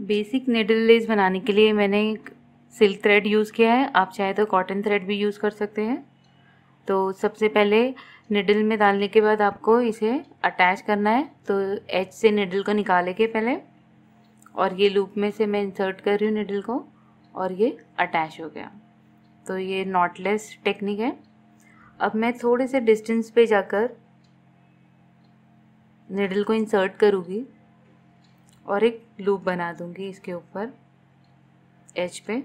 Basic needle less बनाने के लिए मैंने एक सिल्क थ्रेड यूज़ किया है। आप चाहे तो कॉटन थ्रेड भी यूज़ कर सकते हैं। तो सबसे पहले निडल में डालने के बाद आपको इसे अटैच करना है। तो एज से निडल को निकालेंगे पहले, और ये लूप में से मैं इंसर्ट कर रही हूँ निडल को, और ये अटैच हो गया। तो ये नॉटलेस टेक्निक है। अब मैं थोड़े से डिस्टेंस पे जाकर निडल को इंसर्ट करूँगी और एक लूप बना दूँगी इसके ऊपर एज पे।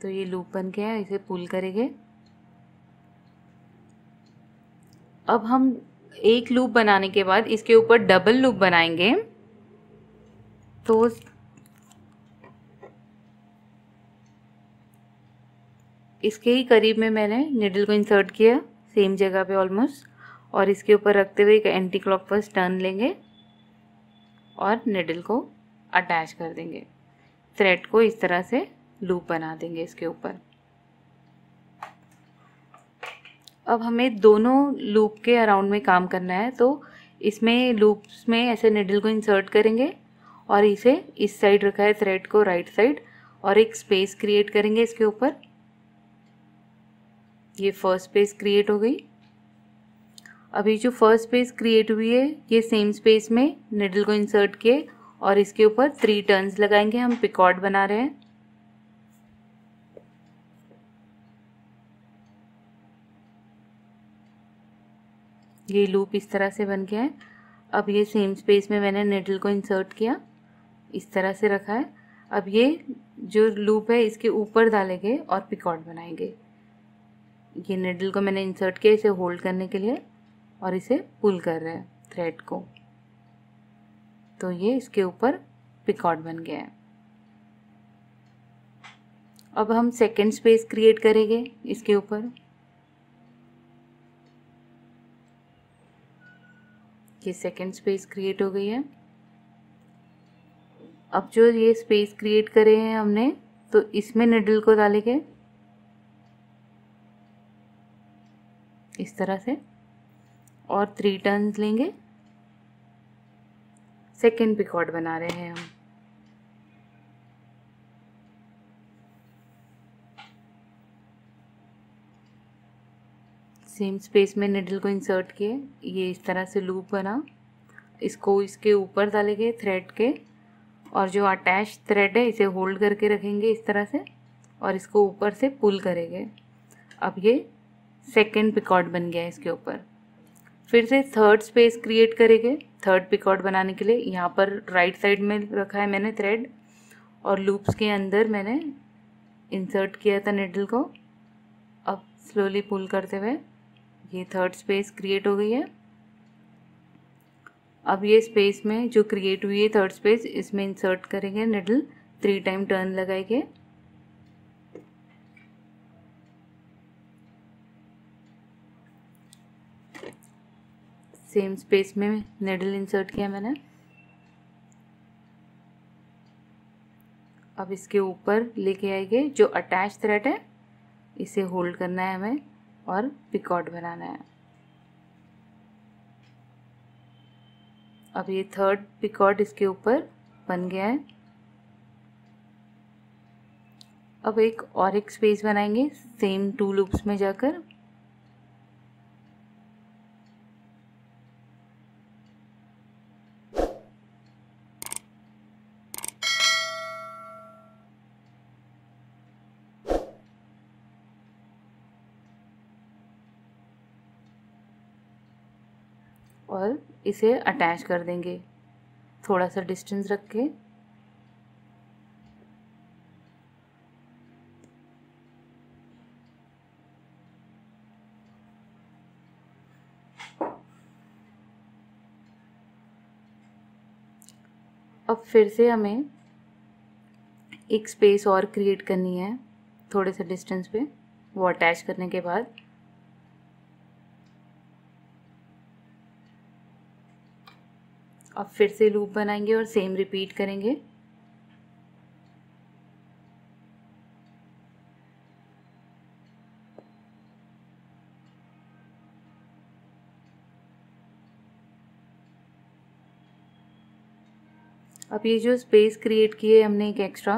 तो ये लूप बन गया है, इसे पुल करेंगे। अब हम एक लूप बनाने के बाद इसके ऊपर डबल लूप बनाएंगे। तो इसके ही करीब में मैंने निडल को इंसर्ट किया, सेम जगह पे ऑलमोस्ट, और इसके ऊपर रखते हुए एक एंटी क्लॉकवाइज टर्न लेंगे और निडल को अटैच कर देंगे। थ्रेड को इस तरह से लूप बना देंगे इसके ऊपर। अब हमें दोनों लूप के अराउंड में काम करना है। तो इसमें लूप्स में ऐसे निडल को इंसर्ट करेंगे और इसे इस साइड रखा है थ्रेड को राइट साइड, और एक स्पेस क्रिएट करेंगे इसके ऊपर। ये फर्स्ट स्पेस क्रिएट हो गई। अभी जो फर्स्ट स्पेस क्रिएट हुई है, ये सेम स्पेस में निडल को इंसर्ट किए और इसके ऊपर 3 टर्न्स लगाएंगे। हम पिकॉट बना रहे हैं। ये लूप इस तरह से बन गया है। अब ये सेम स्पेस में मैंने निडल को इंसर्ट किया, इस तरह से रखा है। अब ये जो लूप है इसके ऊपर डालेंगे और पिकॉट बनाएंगे। ये निडल को मैंने इंसर्ट किया इसे होल्ड करने के लिए, और इसे पुल कर रहे हैं थ्रेड को। तो ये इसके ऊपर पिकॉट बन गया है। अब हम सेकेंड स्पेस क्रिएट करेंगे इसके ऊपर। ये सेकेंड स्पेस क्रिएट हो गई है। अब जो ये स्पेस क्रिएट करे हैं हमने, तो इसमें निडल को डालेंगे इस तरह से, और 3 टर्न्स लेंगे। सेकेंड पिकॉट बना रहे हैं हम। सेम स्पेस में निडल को इंसर्ट किए, ये इस तरह से लूप बना। इसको इसके ऊपर डालेंगे थ्रेड के, और जो अटैच थ्रेड है इसे होल्ड करके रखेंगे इस तरह से, और इसको ऊपर से पुल करेंगे। अब ये सेकेंड पिकॉट बन गया है इसके ऊपर। फिर से थर्ड स्पेस क्रिएट करेंगे थर्ड पिकॉट बनाने के लिए। यहाँ पर राइट साइड में रखा है मैंने थ्रेड, और लूप्स के अंदर मैंने इंसर्ट किया था निडल को। अब स्लोली पुल करते हुए ये थर्ड स्पेस क्रिएट हो गई है। अब ये स्पेस में जो क्रिएट हुई है थर्ड स्पेस, इसमें इंसर्ट करेंगे निडल, 3 टाइम टर्न लगाएंगे। सेम स्पेस में निडल इंसर्ट किया मैंने। अब इसके ऊपर लेके आएंगे जो अटैच थ्रेड है, इसे होल्ड करना है हमें और पिकॉट बनाना है। अब ये थर्ड पिकॉट इसके ऊपर बन गया है। अब एक स्पेस बनाएंगे सेम 2 लूप्स में जाकर। और इसे अटैच कर देंगे थोड़ा सा डिस्टेंस रख के। अब फिर से हमें एक स्पेस और क्रिएट करनी है थोड़े से डिस्टेंस पे, वो अटैच करने के बाद। अब फिर से लूप बनाएंगे और सेम रिपीट करेंगे। अब ये जो स्पेस क्रिएट की है हमने एक एक्स्ट्रा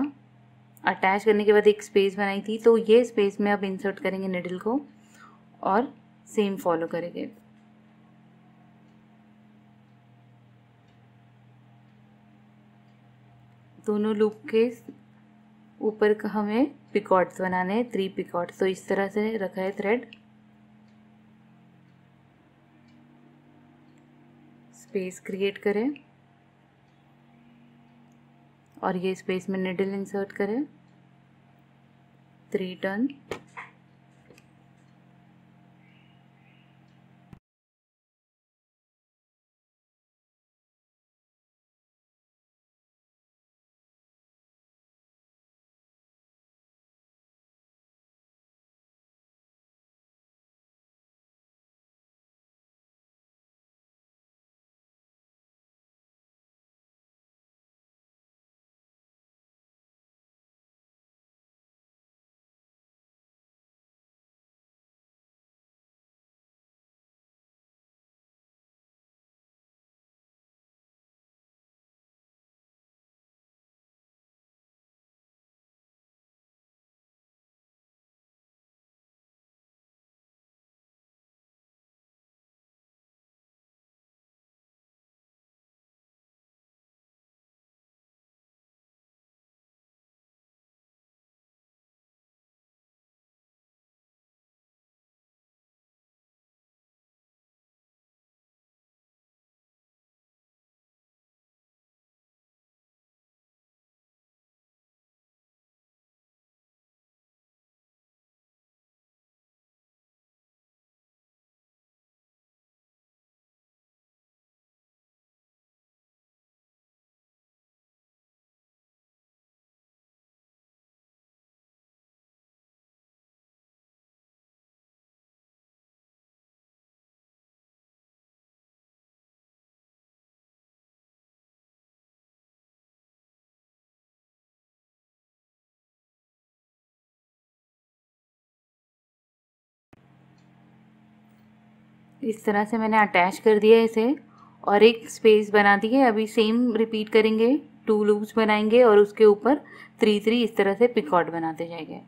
अटैच करने के बाद एक स्पेस बनाई थी, तो ये स्पेस में अब इंसर्ट करेंगे निडल को और सेम फॉलो करेंगे। दोनों लूप के ऊपर का हमें पिकॉट्स बनाने हैं, 3 पिकॉट्स। तो इस तरह से रखा है थ्रेड, स्पेस क्रिएट करें और ये स्पेस में निडल इंसर्ट करें, 3 टर्न। इस तरह से मैंने अटैच कर दिया इसे और एक स्पेस बना दी है। अभी सेम रिपीट करेंगे, 2 लूप्स बनाएंगे और उसके ऊपर 3 3 इस तरह से पिकॉट बनाते जाएंगे।